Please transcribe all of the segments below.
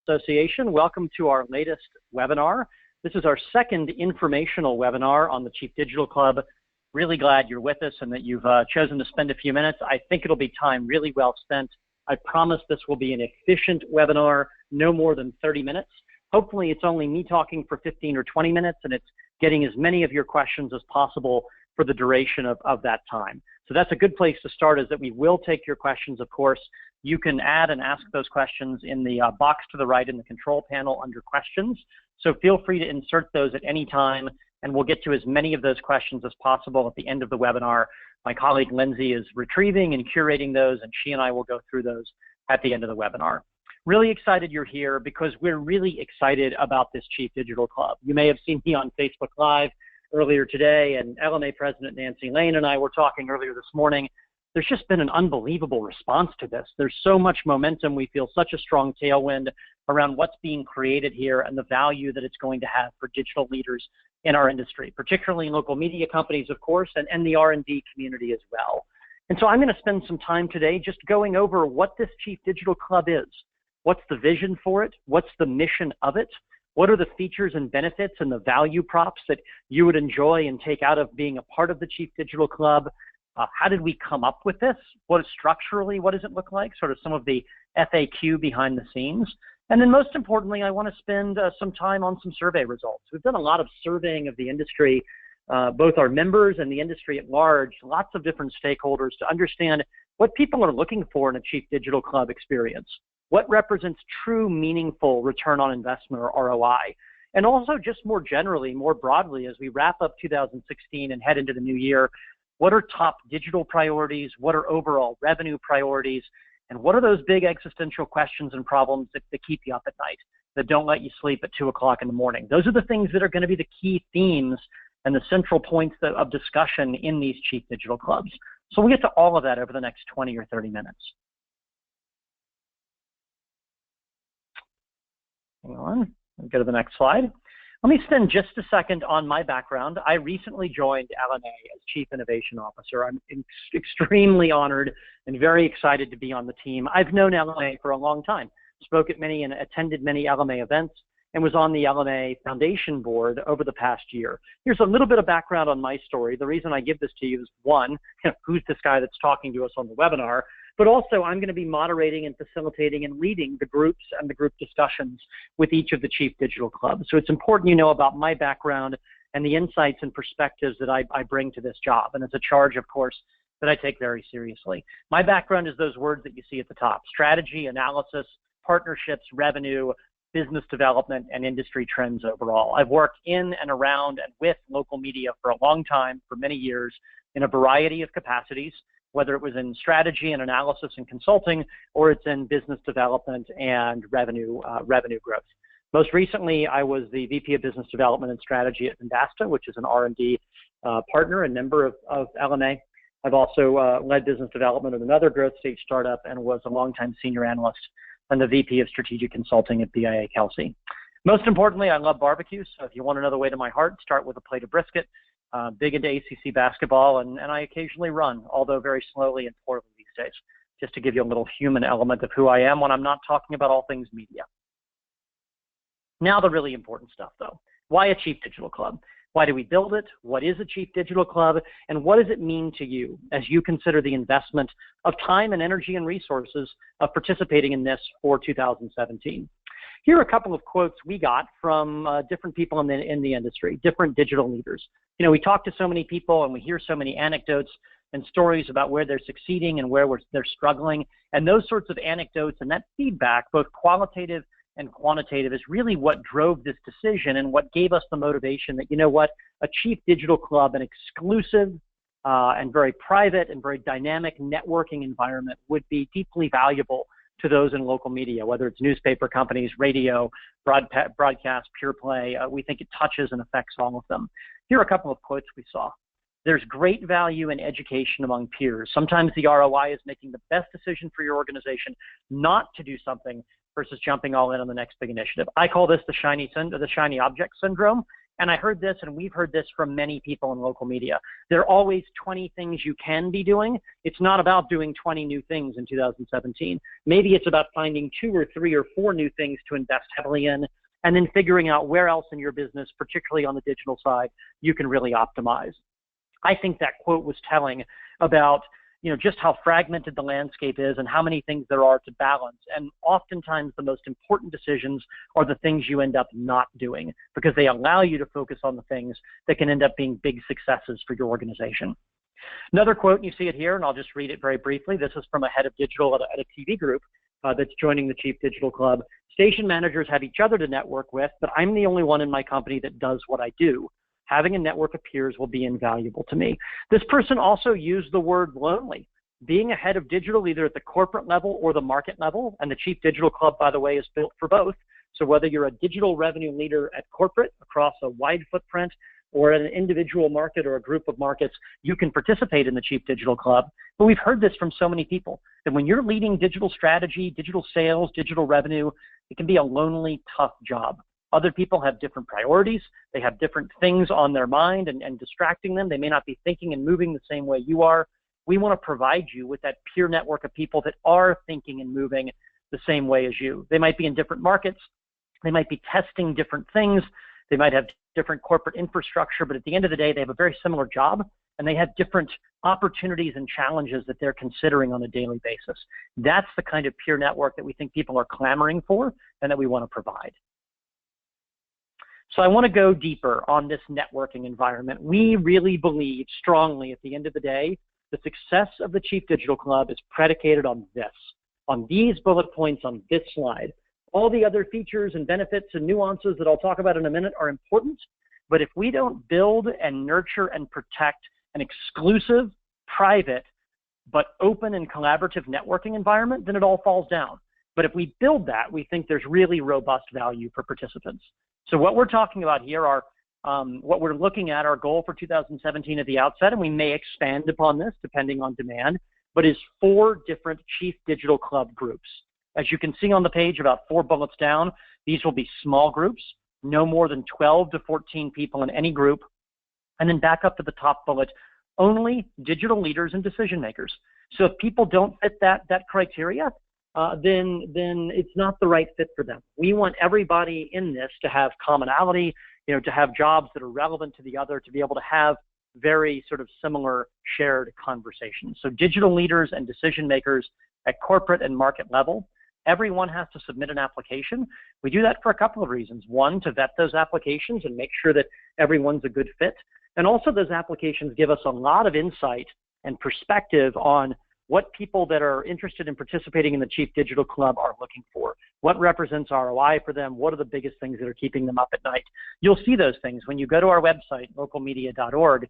Association. Welcome to our latest webinar. This is our second informational webinar on the Chief Digital Club. Really glad you're with us and that you've chosen to spend a few minutes. I think it'll be time really well spent. I promise this will be an efficient webinar, no more than 30 minutes. Hopefully it's only me talking for 15 or 20 minutes and it's getting as many of your questions as possible for the duration of that time. So that's a good place to start, is that we will take your questions, of course. You can add and ask those questions in the box to the right in the control panel under questions. So feel free to insert those at any time, and we'll get to as many of those questions as possible at the end of the webinar. My colleague Lindsay is retrieving and curating those, and she and I will go through those at the end of the webinar. Really excited you're here because we're really excited about this Chief Digital Club. You may have seen me on Facebook Live earlier today, and LMA President Nancy Lane and I were talking earlier this morning. There's just been an unbelievable response to this. There's so much momentum. We feel such a strong tailwind around what's being created here and the value that it's going to have for digital leaders in our industry, particularly local media companies, of course, and the R&D community as well. And so I'm going to spend some time today just going over what this Chief Digital Club is. What's the vision for it? What's the mission of it? What are the features and benefits and the value props that you would enjoy and take out of being a part of the Chief Digital Club? How did we come up with this? What does it look like? Sort of some of the FAQ behind the scenes. And then most importantly, I want to spend some time on some survey results. We've done a lot of surveying of the industry, both our members and the industry at large, lots of different stakeholders, to understand what people are looking for in a Chief Digital Club experience. What represents true, meaningful return on investment, or ROI? And also just more generally, more broadly, as we wrap up 2016 and head into the new year, what are top digital priorities? What are overall revenue priorities? And what are those big existential questions and problems that keep you up at night, that don't let you sleep at 2 o'clock in the morning? Those are the things that are going to be the key themes and the central points of discussion in these Chief Digital Clubs. So we'll get to all of that over the next 20 or 30 minutes. Hang on, we'll go to the next slide. Let me spend just a second on my background. I recently joined LMA as Chief Innovation Officer. I'm extremely honored and very excited to be on the team. I've known LMA for a long time, spoke at many and attended many LMA events, and was on the LMA Foundation Board over the past year. Here's a little bit of background on my story. The reason I give this to you is, one, who's this guy that's talking to us on the webinar? But also, I'm going to be moderating and facilitating and leading the groups and the group discussions with each of the Chief Digital Clubs. So it's important you know about my background and the insights and perspectives that I bring to this job. And it's a charge, of course, that I take very seriously. My background is those words that you see at the top: strategy, analysis, partnerships, revenue, business development, and industry trends overall. I've worked in and around and with local media for a long time, for many years, in a variety of capacities, whether it was in strategy and analysis and consulting, or it's in business development and revenue growth. Most recently, I was the VP of Business Development and Strategy at Vendasta, which is an R&D partner and member of LMA. I've also led business development at another growth stage startup and was a longtime senior analyst and the VP of Strategic Consulting at BIA Kelsey. Most importantly, I love barbecue, so if you want to know the way to my heart, start with a plate of brisket. Big into ACC basketball, and I occasionally run, although very slowly and poorly these days, just to give you a little human element of who I am when I'm not talking about all things media. Now the really important stuff, though. Why a Chief Digital Club? Why do we build it? What is a Chief Digital Club? And what does it mean to you as you consider the investment of time and energy and resources of participating in this for 2017? Here are a couple of quotes we got from different people in the industry, different digital leaders. You know, we talk to so many people and we hear so many anecdotes and stories about where they're succeeding and where they're struggling. And those sorts of anecdotes and that feedback, both qualitative and quantitative, is really what drove this decision and what gave us the motivation that, you know what, a Chief Digital Club, an exclusive and very private and very dynamic networking environment, would be deeply valuable to those in local media, whether it's newspaper companies, radio, broadcast, pure play. We think it touches and affects all of them. Here are a couple of quotes we saw. There's great value in education among peers. Sometimes the ROI is making the best decision for your organization not to do something versus jumping all in on the next big initiative. I call this the shiny object syndrome, And I heard this, and we've heard this from many people in local media. There are always 20 things you can be doing. It's not about doing 20 new things in 2017. Maybe it's about finding 2 or 3 or 4 new things to invest heavily in, and then figuring out where else in your business, particularly on the digital side, you can really optimize. I think that quote was telling about just how fragmented the landscape is and how many things there are to balance. And oftentimes the most important decisions are the things you end up not doing, because they allow you to focus on the things that can end up being big successes for your organization. Another quote, and you see it here, and I'll just read it very briefly. This is from a head of digital at a TV group that's joining the Chief Digital Club. Station managers have each other to network with, but I'm the only one in my company that does what I do. Having a network of peers will be invaluable to me. This person also used the word lonely. Being a head of digital, either at the corporate level or the market level, and the Chief Digital Club, by the way, is built for both. So whether you're a digital revenue leader at corporate across a wide footprint, or at an individual market or a group of markets, you can participate in the Chief Digital Club. But we've heard this from so many people, that when you're leading digital strategy, digital sales, digital revenue, it can be a lonely, tough job. Other people have different priorities. They have different things on their mind and distracting them. They may not be thinking and moving the same way you are. We want to provide you with that peer network of people that are thinking and moving the same way as you. They might be in different markets. They might be testing different things. They might have different corporate infrastructure, but at the end of the day, they have a very similar job, and they have different opportunities and challenges that they're considering on a daily basis. That's the kind of peer network that we think people are clamoring for and that we want to provide. So I want to go deeper on this networking environment. We really believe strongly at the end of the day, the success of the Chief Digital Club is predicated on this, on these bullet points on this slide. All the other features and benefits and nuances that I'll talk about in a minute are important, but if we don't build and nurture and protect an exclusive, private, but open and collaborative networking environment, then it all falls down. But if we build that, we think there's really robust value for participants. So what we're talking about here are what we're looking at, our goal for 2017 at the outset, and we may expand upon this depending on demand, but is 4 different Chief Digital Club groups. As you can see on the page, about 4 bullets down, these will be small groups, no more than 12 to 14 people in any group. And then back up to the top bullet, only digital leaders and decision makers. So if people don't fit that criteria, then it's not the right fit for them. We want everybody in this to have commonality, to have jobs that are relevant to the other, to be able to have very sort of similar shared conversations. So digital leaders and decision makers at corporate and market level, everyone has to submit an application. We do that for a couple of reasons. One, to vet those applications and make sure that everyone's a good fit. And also those applications give us a lot of insight and perspective on what people that are interested in participating in the Chief Digital Club are looking for. What represents ROI for them? What are the biggest things that are keeping them up at night? You'll see those things when you go to our website, localmedia.org,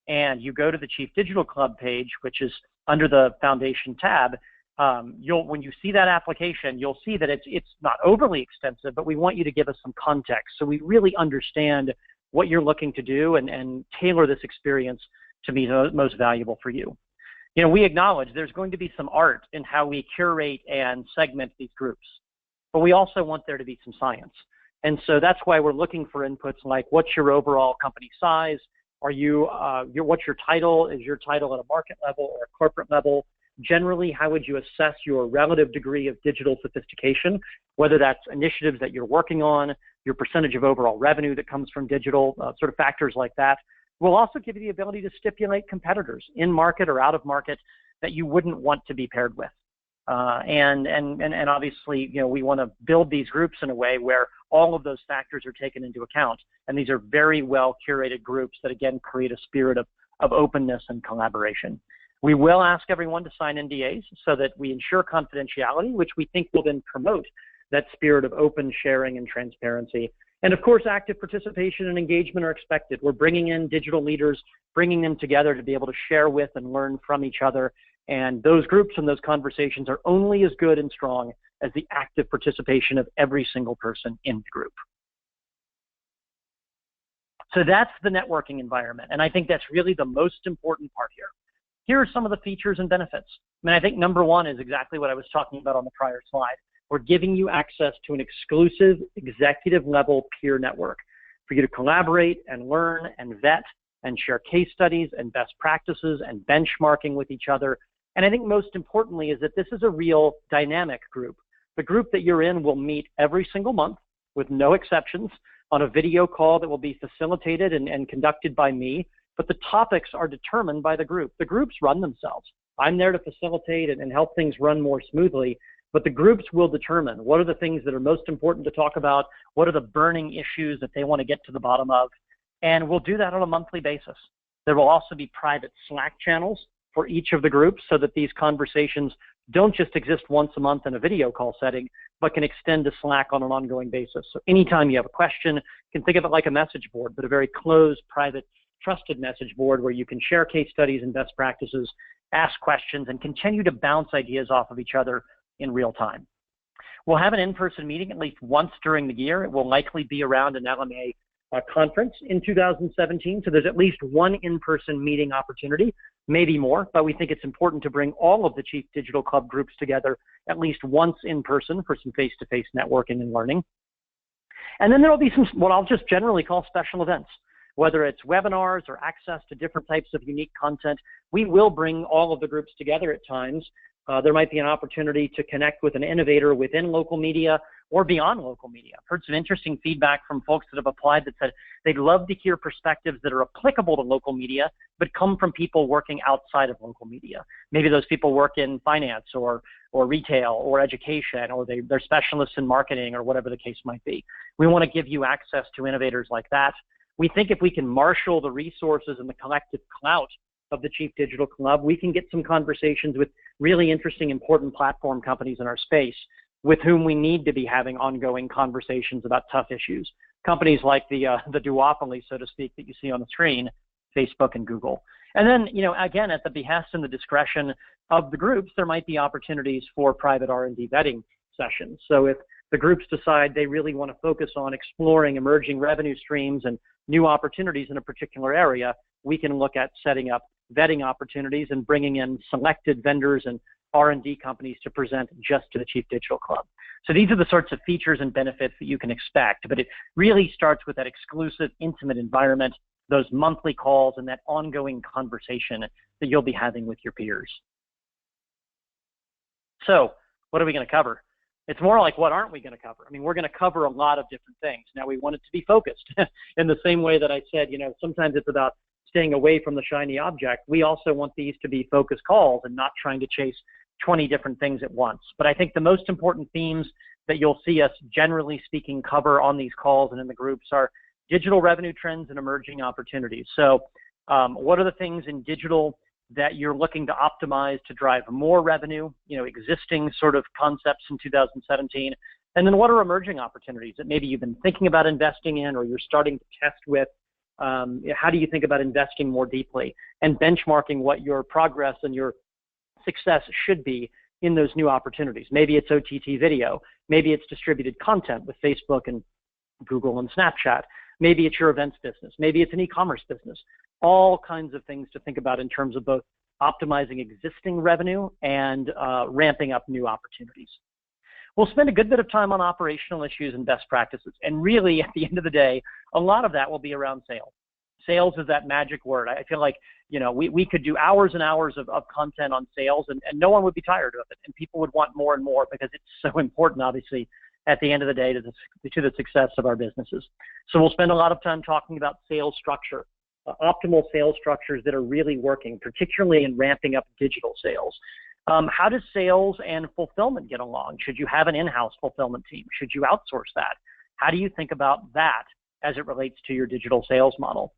and you go to the Chief Digital Club page, which is under the Foundation tab. When you see that application, you'll see that it's not overly extensive, but we want you to give us some context so we really understand what you're looking to do and tailor this experience to be the most valuable for you. We acknowledge there's going to be some art in how we curate and segment these groups, but we also want there to be some science. And so that's why we're looking for inputs like, what's your overall company size? What's your title? Is your title at a market level or a corporate level? Generally, how would you assess your relative degree of digital sophistication, whether that's initiatives that you're working on, your percentage of overall revenue that comes from digital, sort of factors like that. We'll also give you the ability to stipulate competitors in market or out of market that you wouldn't want to be paired with. And obviously, we want to build these groups in a way where all of those factors are taken into account. And these are very well curated groups that, again, create a spirit of openness and collaboration. We will ask everyone to sign NDAs so that we ensure confidentiality, which we think will then promote that spirit of open sharing and transparency. And of course, active participation and engagement are expected. We're bringing in digital leaders, bringing them together to be able to share with and learn from each other. And those groups and those conversations are only as good and strong as the active participation of every single person in the group. So that's the networking environment. And I think that's really the most important part here. Here are some of the features and benefits. I think number 1 is exactly what I was talking about on the prior slide. We're giving you access to an exclusive executive level peer network. for you to collaborate and learn and vet and share case studies and best practices and benchmarking with each other. And I think most importantly is that this is a real dynamic group. The group that you're in will meet every single month with no exceptions on a video call that will be facilitated and conducted by me, but the topics are determined by the group. The groups run themselves. I'm there to facilitate and help things run more smoothly, but the groups will determine what are the things that are most important to talk about, what are the burning issues that they want to get to the bottom of, and we'll do that on a monthly basis. There will also be private Slack channels for each of the groups so that these conversations don't just exist once a month in a video call setting, but can extend to Slack on an ongoing basis. So anytime you have a question, you can think of it like a message board, but a very closed, private, trusted message board where you can share case studies and best practices, ask questions, and continue to bounce ideas off of each other in real time. We'll have an in-person meeting at least once during the year. It will likely be around an LMA conference in 2017, so there's at least one in-person meeting opportunity, maybe more, but we think it's important to bring all of the Chief Digital Club groups together at least once in person for some face-to-face networking and learning. And then there will be some, what I'll just generally call special events, whether it's webinars or access to different types of unique content. We will bring all of the groups together at times. There might be an opportunity to connect with an innovator within local media or beyond local media. I've heard some interesting feedback from folks that have applied that said they'd love to hear perspectives that are applicable to local media, but come from people working outside of local media. Maybe those people work in finance or retail or education, or they're specialists in marketing or whatever the case might be. We want to give you access to innovators like that. We think if we can marshal the resources and the collective clout of the Chief Digital Club, we can get some conversations with really interesting, important platform companies in our space with whom we need to be having ongoing conversations about tough issues. Companies like the duopoly, so to speak, that you see on the screen, Facebook and Google. And then, you know, again, at the behest and the discretion of the groups, there might be opportunities for private R&D vetting sessions. So if the groups decide they really want to focus on exploring emerging revenue streams and new opportunities in a particular area, we can look at setting up vetting opportunities and bringing in selected vendors and R&D companies to present just to the Chief Digital Club. So these are the sorts of features and benefits that you can expect, but it really starts with that exclusive, intimate environment, those monthly calls, and that ongoing conversation that you'll be having with your peers. So what are we going to cover? It's more like, what aren't we going to cover? I mean, we're going to cover a lot of different things. Now, we want it to be focused in the same way that I said, you know, sometimes it's about staying away from the shiny object. We also want these to be focused calls and not trying to chase 20 different things at once. But I think the most important themes that you'll see us, generally speaking, cover on these calls and in the groups are digital revenue trends and emerging opportunities. So what are the things in digital that you're looking to optimize to drive more revenue, you know, existing sort of concepts in 2017? And then what are emerging opportunities that maybe you've been thinking about investing in or you're starting to test with? How do you think about investing more deeply and benchmarking what your progress and your success should be in those new opportunities? Maybe it's OTT video. Maybe it's distributed content with Facebook and Google and Snapchat. Maybe it's your events business. Maybe it's an e-commerce business. All kinds of things to think about in terms of both optimizing existing revenue and ramping up new opportunities. We'll spend a good bit of time on operational issues and best practices. And really, at the end of the day, a lot of that will be around sales. Sales is that magic word. I feel like, you know, we could do hours and hours of content on sales and no one would be tired of it. And people would want more and more because it's so important, obviously, at the end of the day to the success of our businesses. So we'll spend a lot of time talking about sales structure, optimal sales structures that are really working, particularly in ramping up digital sales. How does sales and fulfillment get along? Should you have an in-house fulfillment team? Should you outsource that? How do you think about that as it relates to your digital sales model?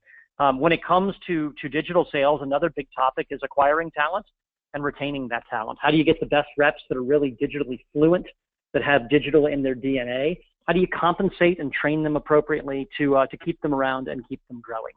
When it comes to digital sales, another big topic is acquiring talent and retaining that talent. How do you get the best reps that are really digitally fluent, that have digital in their DNA? How do you compensate and train them appropriately to keep them around and keep them growing?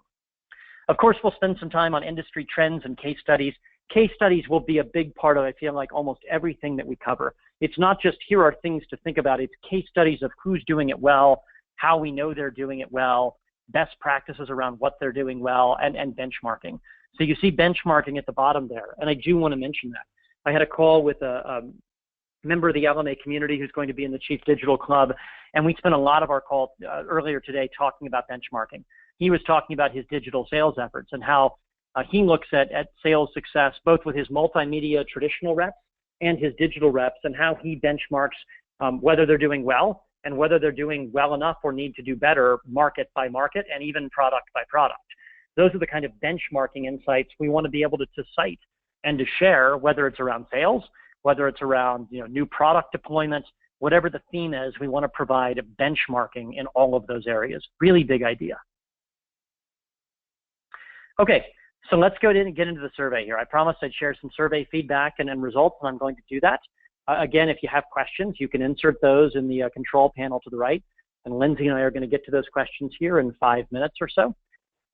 Of course, we'll spend some time on industry trends and case studies. Case studies will be a big part of, I feel like, almost everything that we cover. It's not just here are things to think about. It's case studies of who's doing it well, how we know they're doing it well, best practices around what they're doing well, and benchmarking. So you see benchmarking at the bottom there, and I do want to mention that. I had a call with a member of the LMA community who's going to be in the Chief Digital Club, and we spent a lot of our call earlier today talking about benchmarking. He was talking about his digital sales efforts and how he looks at sales success both with his multimedia traditional reps and his digital reps, and how he benchmarks whether they're doing well and whether they're doing well enough or need to do better market by market and even product by product. Those are the kind of benchmarking insights we want to be able to cite and to share, whether it's around sales, whether it's around new product deployments, whatever the theme is, we want to provide benchmarking in all of those areas. Really big idea. Okay, so let's go in and get into the survey here. I promised I'd share some survey feedback and results, and I'm going to do that. Again, if you have questions, you can insert those in the control panel to the right, and Lindsay and I are going to get to those questions here in 5 minutes or so.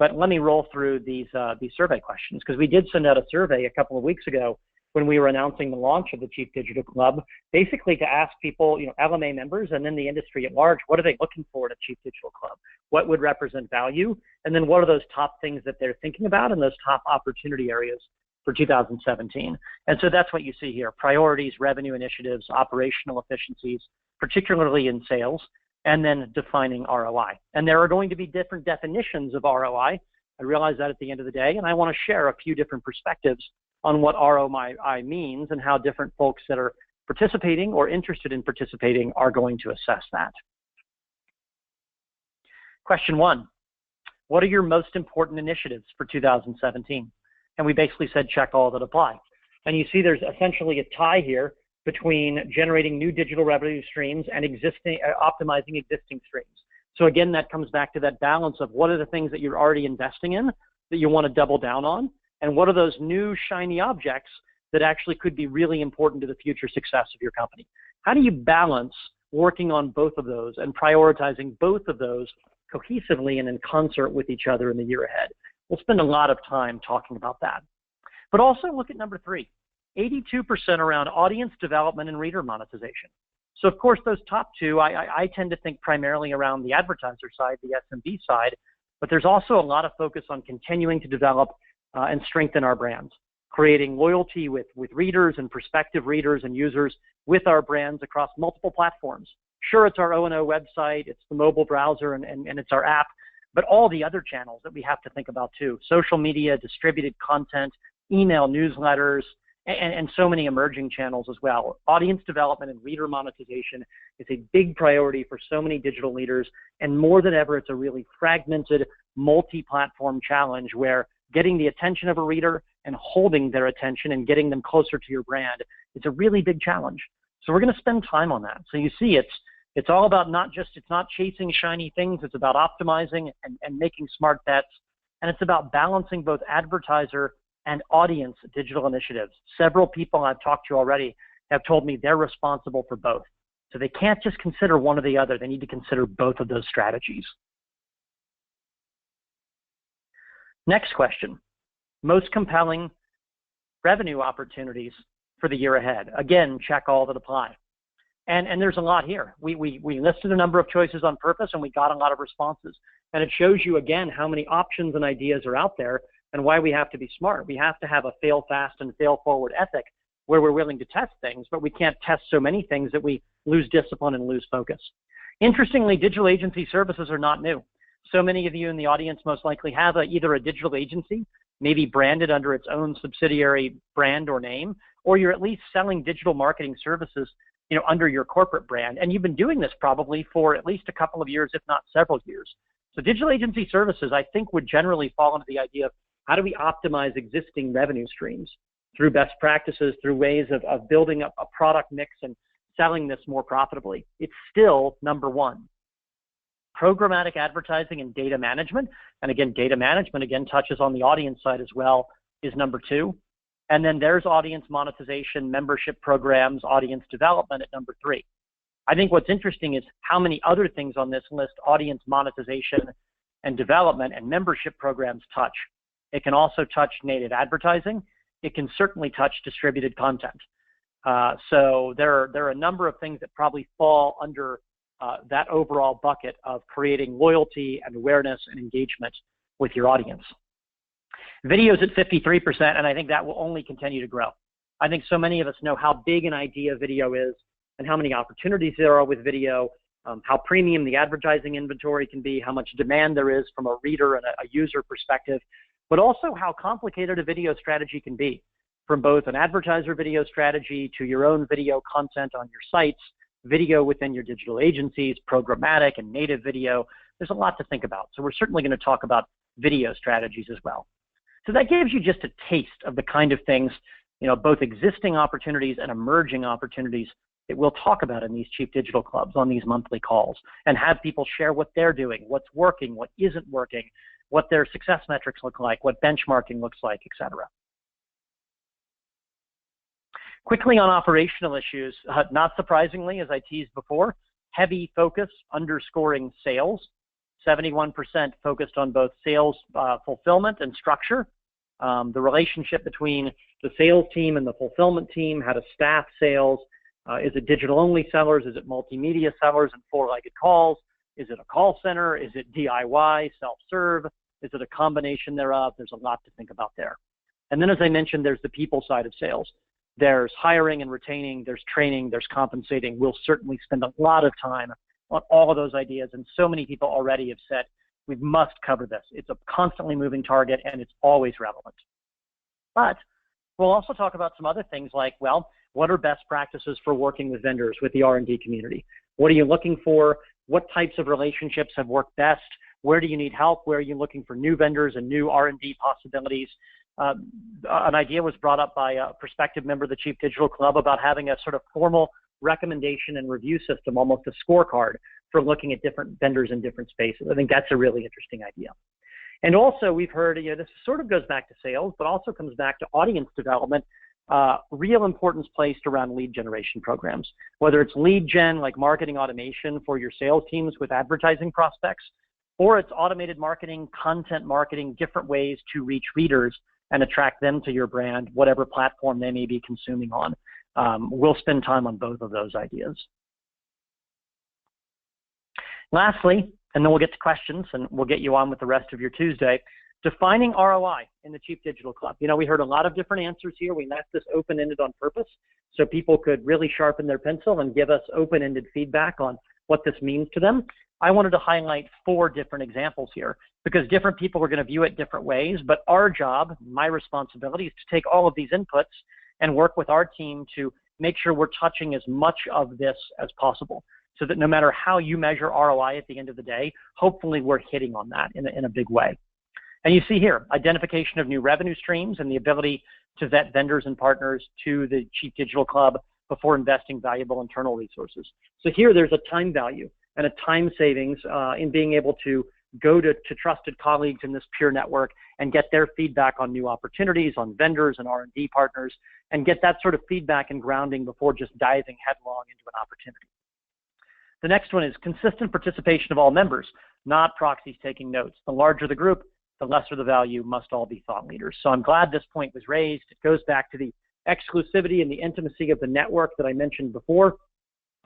But let me roll through these survey questions, because we did send out a survey a couple of weeks ago when we were announcing the launch of the Chief Digital Club, basically to ask people, LMA members and then the industry at large, what are they looking for in a Chief Digital Club? What would represent value? And then what are those top things that they're thinking about and those top opportunity areas for 2017? And so that's what you see here: priorities, revenue initiatives, operational efficiencies, particularly in sales, and then defining ROI. And there are going to be different definitions of ROI. I realize that at the end of the day, and I want to share a few different perspectives on what ROI means and how different folks that are participating or interested in participating are going to assess that. Question 1, what are your most important initiatives for 2017? And we basically said check all that apply. And you see there's essentially a tie here between generating new digital revenue streams and optimizing existing streams. So again, that comes back to that balance of what are the things that you're already investing in that you want to double down on, and what are those new shiny objects that actually could be really important to the future success of your company? How do you balance working on both of those and prioritizing both of those cohesively and in concert with each other in the year ahead? We'll spend a lot of time talking about that. But also look at number 3, 82% around audience development and reader monetization. So of course, those top two, I tend to think primarily around the advertiser side, the SMB side, but there's also a lot of focus on continuing to develop and strengthen our brands, creating loyalty with readers and prospective readers and users with our brands across multiple platforms. Sure, it's our O&O website, it's the mobile browser, and it's our app, but all the other channels that we have to think about too: social media, distributed content, email newsletters, and so many emerging channels as well. Audience development and reader monetization is a big priority for so many digital leaders, and more than ever, it's a really fragmented, multi-platform challenge where getting the attention of a reader and holding their attention and getting them closer to your brand is a really big challenge. So we're going to spend time on that. So you see, it's all about it's not chasing shiny things. It's about optimizing and making smart bets. And it's about balancing both advertiser and audience digital initiatives. Several people I've talked to already have told me they're responsible for both. So they can't just consider one or the other. They need to consider both of those strategies. Next question, most compelling revenue opportunities for the year ahead. Again, check all that apply. And there's a lot here. We listed a number of choices on purpose, and we got a lot of responses. And it shows you, again, how many options and ideas are out there and why we have to be smart. We have to have a fail fast and fail forward ethic where we're willing to test things, but we can't test so many things that we lose discipline and lose focus. Interestingly, digital agency services are not new. So many of you in the audience most likely have either a digital agency, maybe branded under its own subsidiary brand or name, or you're at least selling digital marketing services under your corporate brand. And you've been doing this probably for at least a couple of years, if not several years. So digital agency services, I think, would generally fall into the idea of how do we optimize existing revenue streams through best practices, through ways of building up a product mix and selling this more profitably. It's still number 1. Programmatic advertising and data management, and again, data management again touches on the audience side as well, is number 2. And then there's audience monetization, membership programs, audience development at number 3. I think what's interesting is how many other things on this list audience monetization and development and membership programs touch. It can also touch native advertising. It can certainly touch distributed content. So there are a number of things that probably fall under that overall bucket of creating loyalty and awareness and engagement with your audience. Videos at 53%, and I think that will only continue to grow. I think so many of us know how big an idea video is and how many opportunities there are with video, how premium the advertising inventory can be, how much demand there is from a reader and a user perspective, but also how complicated a video strategy can be, from both an advertiser video strategy to your own video content on your sites, video within your digital agencies, programmatic and native video. There's a lot to think about. So we're certainly going to talk about video strategies as well. So that gives you just a taste of the kind of things, both existing opportunities and emerging opportunities that we'll talk about in these Chief Digital Clubs on these monthly calls, and have people share what they're doing, what's working, what isn't working, what their success metrics look like, what benchmarking looks like, etc. Quickly on operational issues, not surprisingly, as I teased before, heavy focus underscoring sales. 71% focused on both sales fulfillment and structure. The relationship between the sales team and the fulfillment team, how to staff sales. Is it digital-only sellers? Is it multimedia sellers and four-legged calls? Is it a call center? Is it DIY, self-serve? Is it a combination thereof? There's a lot to think about there. And then, as I mentioned, there's the people side of sales. There's hiring and retaining, there's training, there's compensating. We'll certainly spend a lot of time on all of those ideas, and so many people already have said, we must cover this. It's a constantly moving target, and it's always relevant. But we'll also talk about some other things like, well, what are best practices for working with vendors, with the R&D community? What are you looking for? What types of relationships have worked best? Where do you need help? Where are you looking for new vendors and new R&D possibilities? An idea was brought up by a prospective member of the Chief Digital Club about having a sort of formal recommendation and review system, almost a scorecard for looking at different vendors in different spaces. I think that's a really interesting idea. And also we've heard, this sort of goes back to sales, but also comes back to audience development, real importance placed around lead generation programs, whether it's lead gen, like marketing automation for your sales teams with advertising prospects, or it's automated marketing, content marketing, different ways to reach readers and attract them to your brand, whatever platform they may be consuming on. We'll spend time on both of those ideas. Lastly, and then we'll get to questions and we'll get you on with the rest of your Tuesday, defining ROI in the Chief Digital Club. We heard a lot of different answers here. We left this open-ended on purpose so people could really sharpen their pencil and give us open-ended feedback on what this means to them. I wanted to highlight 4 different examples here because different people are going to view it different ways, but our job, my responsibility, is to take all of these inputs and work with our team to make sure we're touching as much of this as possible so that no matter how you measure ROI at the end of the day, hopefully we're hitting on that in a big way. And you see here, identification of new revenue streams and the ability to vet vendors and partners to the Chief Digital Club before investing valuable internal resources. So here there's a time value and a time savings in being able to go to trusted colleagues in this peer network and get their feedback on new opportunities, on vendors and R&D partners, and get that sort of feedback and grounding before just diving headlong into an opportunity. The next one is consistent participation of all members, not proxies taking notes. The larger the group, the lesser the value, must all be thought leaders. So I'm glad this point was raised. It goes back to the exclusivity and the intimacy of the network that I mentioned before.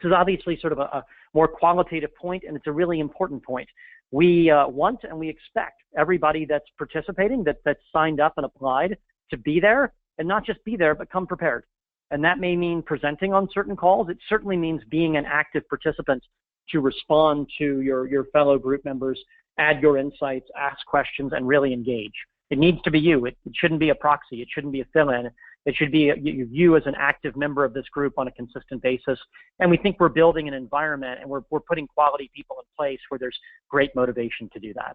This is obviously sort of a more qualitative point, and it's a really important point. We want and we expect everybody that's participating, that's signed up and applied, to be there, and not just be there, but come prepared. And that may mean presenting on certain calls. It certainly means being an active participant to respond to your fellow group members, add your insights, ask questions, and really engage. It needs to be you. It shouldn't be a proxy. It shouldn't be a fill-in. It should be you as an active member of this group on a consistent basis. And we think we're building an environment and we're putting quality people in place where there's great motivation to do that.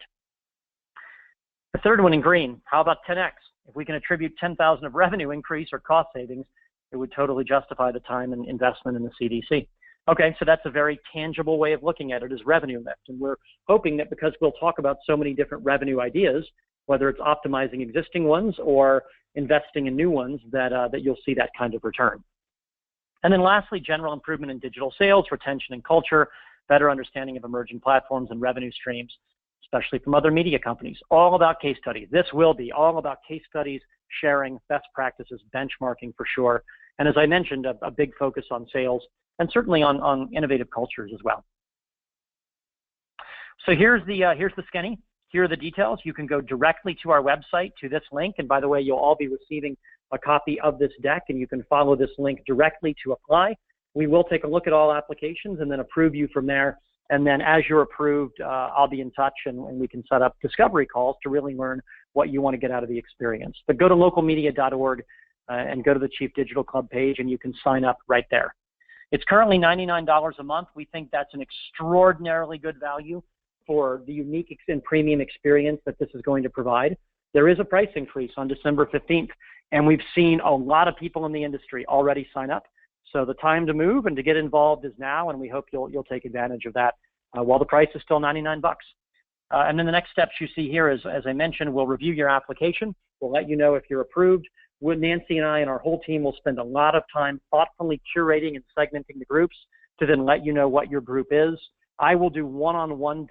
The third one in green, how about 10x? If we can attribute 10,000 of revenue increase or cost savings, it would totally justify the time and investment in the CDC. Okay, so that's a very tangible way of looking at it, as revenue lift. And we're hoping that because we'll talk about so many different revenue ideas, whether it's optimizing existing ones or investing in new ones, that you'll see that kind of return. And then lastly, general improvement in digital sales, retention and culture, better understanding of emerging platforms and revenue streams, especially from other media companies. All about case studies. This will be all about case studies, sharing, best practices, benchmarking for sure. And as I mentioned, a big focus on sales and certainly on innovative cultures as well. So here's the skinny. Here are the details. You can go directly to our website, to this link. And by the way, you'll all be receiving a copy of this deck, and you can follow this link directly to apply. We will take a look at all applications and then approve you from there. And then as you're approved, I'll be in touch and we can set up discovery calls to really learn what you want to get out of the experience. But go to localmedia.org and go to the Chief Digital Club page and you can sign up right there. It's currently $99 a month. We think that's an extraordinarily good value for the unique and premium experience that this is going to provide. There is a price increase on December 15th, and we've seen a lot of people in the industry already sign up. So the time to move and to get involved is now, and we hope you'll take advantage of that while the price is still 99 bucks. And then the next steps you see here is, as I mentioned, we'll review your application. We'll let you know if you're approved. Nancy and I and our whole team will spend a lot of time thoughtfully curating and segmenting the groups to then let you know what your group is. I will do one-on-one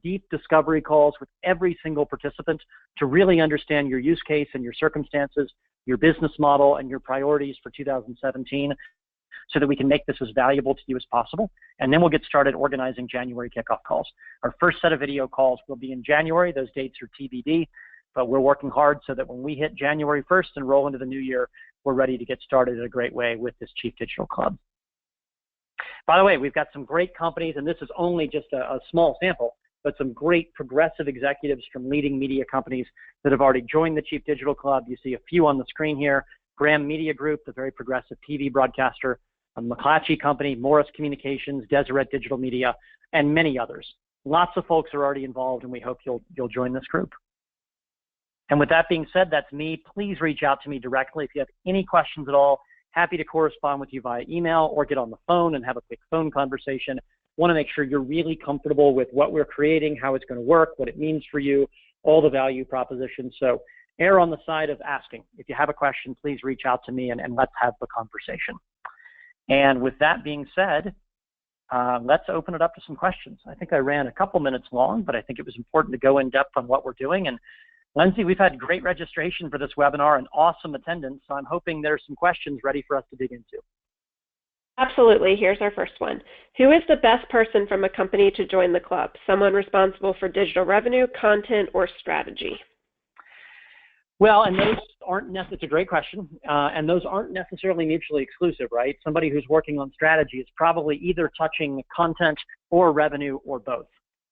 deep discovery calls with every single participant to really understand your use case and your circumstances, your business model, and your priorities for 2017. So that we can make this as valuable to you as possible. And then we'll get started organizing January kickoff calls. Our first set of video calls will be in January. Those dates are TBD, but we're working hard so that when we hit January 1st and roll into the new year, we're ready to get started in a great way with this Chief Digital Club. By the way, we've got some great companies, and this is only just a small sample, but some great progressive executives from leading media companies that have already joined the Chief Digital Club. You see a few on the screen here. Graham Media Group, the very progressive TV broadcaster, McClatchy Company, Morris Communications, Deseret Digital Media, and many others. Lots of folks are already involved, and we hope you'll join this group. And with that being said, that's me. Please reach out to me directly if you have any questions at all. Happy to correspond with you via email or get on the phone and have a quick phone conversation. Want to make sure you're really comfortable with what we're creating, how it's going to work, what it means for you, all the value propositions. So err on the side of asking. If you have a question, please reach out to me and let's have the conversation. And with that being said, let's open it up to some questions. I think I ran a couple minutes long, but I think it was important to go in depth on what we're doing. And Lindsay, we've had great registration for this webinar and awesome attendance. So I'm hoping there's some questions ready for us to dig into. Absolutely. Here's our first one. Who is the best person from a company to join the club? Someone responsible for digital revenue, content, or strategy? Well, and those aren't it's a great question, and those aren't necessarily mutually exclusive, right? Somebody who's working on strategy is probably either touching content or revenue or both.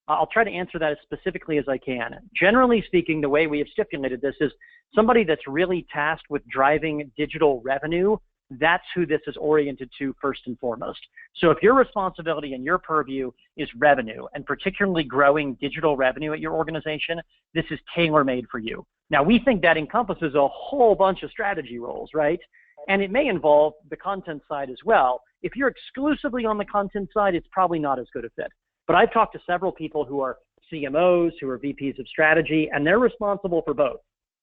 I'll try to answer that as specifically as I can. Generally speaking, the way we have stipulated this is somebody that's really tasked with driving digital revenue. That's who this is oriented to first and foremost. So if your responsibility and your purview is revenue, and particularly growing digital revenue at your organization, this is tailor-made for you. Now, we think that encompasses a whole bunch of strategy roles, right? And it may involve the content side as well. If you're exclusively on the content side, it's probably not as good a fit. But I've talked to several people who are CMOs, who are VPs of strategy, and they're responsible for both.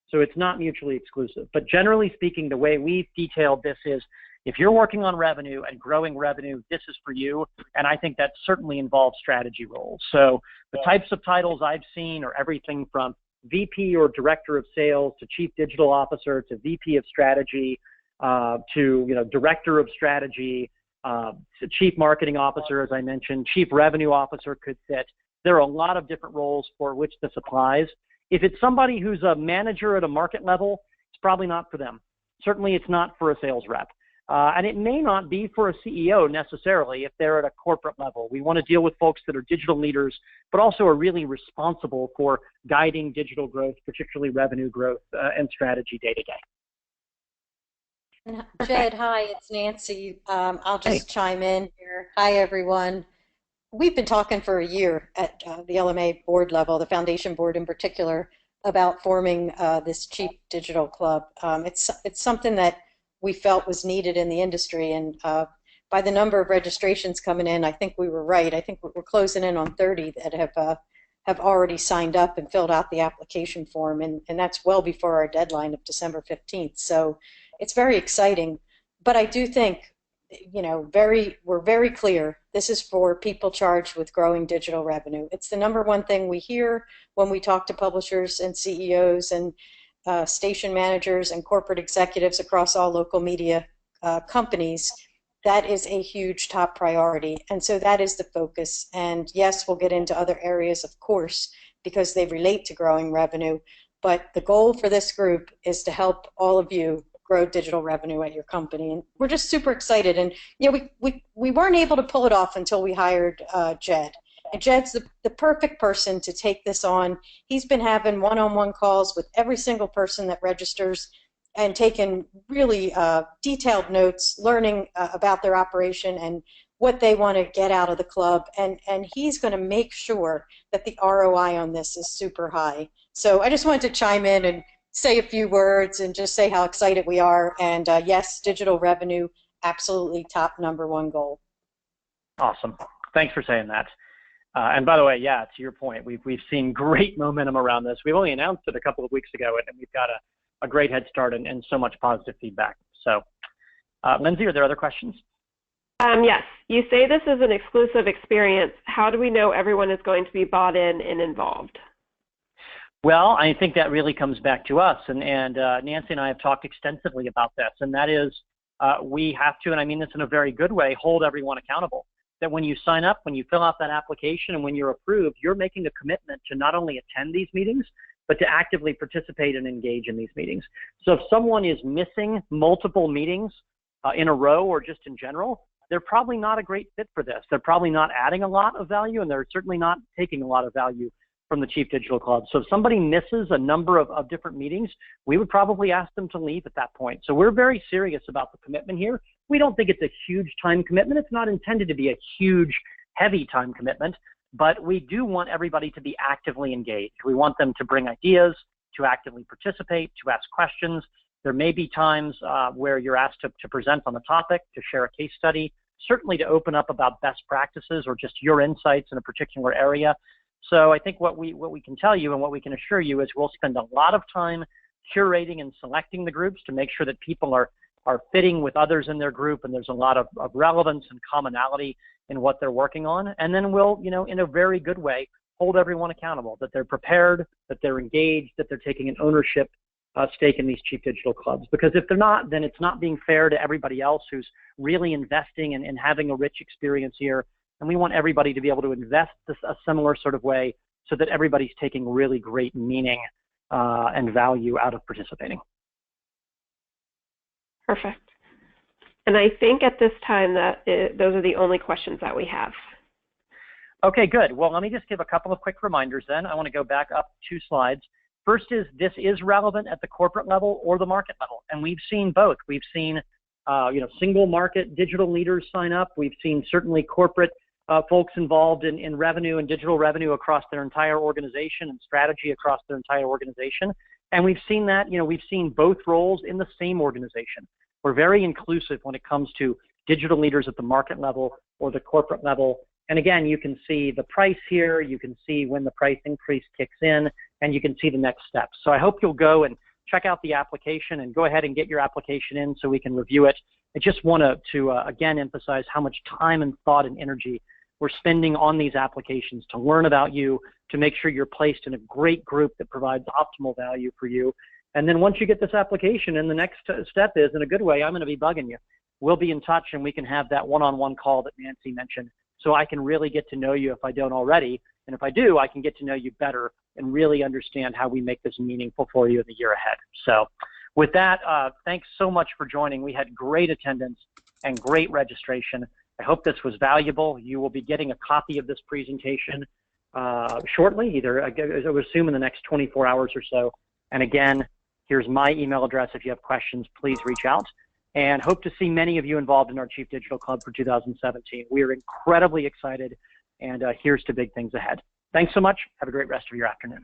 So it's not mutually exclusive. But generally speaking, the way we've detailed this is if you're working on revenue and growing revenue, this is for you. And I think that certainly involves strategy roles. So the types of titles I've seen are everything from VP or Director of Sales to Chief Digital Officer to VP of Strategy to Director of Strategy to Chief Marketing Officer, as I mentioned. Chief Revenue Officer could fit. There are a lot of different roles for which this applies. If it's somebody who's a manager at a market level, it's probably not for them. Certainly it's not for a sales rep. And it may not be for a CEO necessarily if they're at a corporate level. We want to deal with folks that are digital leaders, but also are really responsible for guiding digital growth, particularly revenue growth and strategy day to day. Jed, hi, it's Nancy. I'll just chime in here. Hi, everyone. We've been talking for a year at the LMA board level, the foundation board in particular, about forming this Chief Digital Club. It's something that we felt was needed in the industry, and by the number of registrations coming in, I think we were right. I think we're closing in on 30 that have already signed up and filled out the application form, and that's well before our deadline of December 15th. So it's very exciting, but I do think, we're very clear. This is for people charged with growing digital revenue. It's the number one thing we hear when we talk to publishers and CEOs and station managers and corporate executives across all local media companies. That is a huge top priority, and so that is the focus. And yes, we'll get into other areas, of course, because they relate to growing revenue, but the goal for this group is to help all of you grow digital revenue at your company. And we're just super excited. And we weren't able to pull it off until we hired Jed. And Jed's the perfect person to take this on. He's been having one-on-one calls with every single person that registers and taking really detailed notes, learning about their operation and what they want to get out of the club. And he's going to make sure that the ROI on this is super high. So I just wanted to chime in and say a few words and just say how excited we are. And yes, digital revenue, absolutely top #1 goal. Awesome. Thanks for saying that. And by the way, yeah, to your point, we've seen great momentum around this. We've only announced it a couple of weeks ago, and we've got a great head start and so much positive feedback. So, Lindsay, are there other questions? Yes. You say this is an exclusive experience. How do we know everyone is going to be bought in and involved? Well, I think that really comes back to us, and Nancy and I have talked extensively about this, and that is we have to, and I mean this in a very good way, hold everyone accountable. That when you sign up, when you fill out that application, and when you're approved, you're making a commitment to not only attend these meetings, but to actively participate and engage in these meetings. So if someone is missing multiple meetings in a row or just in general, they're probably not a great fit for this. They're probably not adding a lot of value, and they're certainly not taking a lot of value from the Chief Digital Club. So if somebody misses a number of different meetings, we would probably ask them to leave at that point. So we're very serious about the commitment here. We don't think it's a huge time commitment. It's not intended to be a huge, heavy time commitment, but we do want everybody to be actively engaged. We want them to bring ideas, to actively participate, to ask questions. There may be times where you're asked to present on the topic, to share a case study, certainly to open up about best practices or just your insights in a particular area. So I think what we can tell you and what we can assure you is we'll spend a lot of time curating and selecting the groups to make sure that people are fitting with others in their group and there's a lot of relevance and commonality in what they're working on. And then we'll, in a very good way, hold everyone accountable, that they're prepared, that they're engaged, that they're taking an ownership stake in these Chief Digital Clubs. Because if they're not, then it's not being fair to everybody else who's really investing and having a rich experience here. And we want everybody to be able to invest a similar sort of way so that everybody's taking really great meaning and value out of participating. Perfect. And I think at this time that those are the only questions that we have. Okay, good. Well, let me just give a couple of quick reminders then. I want to go back up 2 slides. First is this is relevant at the corporate level or the market level. And we've seen both. We've seen single market digital leaders sign up. We've seen certainly corporate folks involved in revenue and digital revenue across their entire organization and strategy across their entire organization. And we've seen that, we've seen both roles in the same organization. We're very inclusive when it comes to digital leaders at the market level or the corporate level. And again, you can see the price here, you can see when the price increase kicks in, and you can see the next steps. So I hope you'll go and check out the application and go ahead and get your application in so we can review it. I just want to again emphasize how much time and thought and energy we're spending on these applications to learn about you, to make sure you're placed in a great group that provides optimal value for you. And then once you get this application, and the next step is, in a good way, I'm going to be bugging you. We'll be in touch and we can have that one-on-one call that Nancy mentioned so I can really get to know you if I don't already. And if I do, I can get to know you better and really understand how we make this meaningful for you in the year ahead. So with that, thanks so much for joining. We had great attendance and great registration. I hope this was valuable. You will be getting a copy of this presentation shortly, either I would assume in the next 24 hours or so. And again, here's my email address. If you have questions, please reach out. And hope to see many of you involved in our Chief Digital Club for 2017. We are incredibly excited, and here's to big things ahead. Thanks so much. Have a great rest of your afternoon.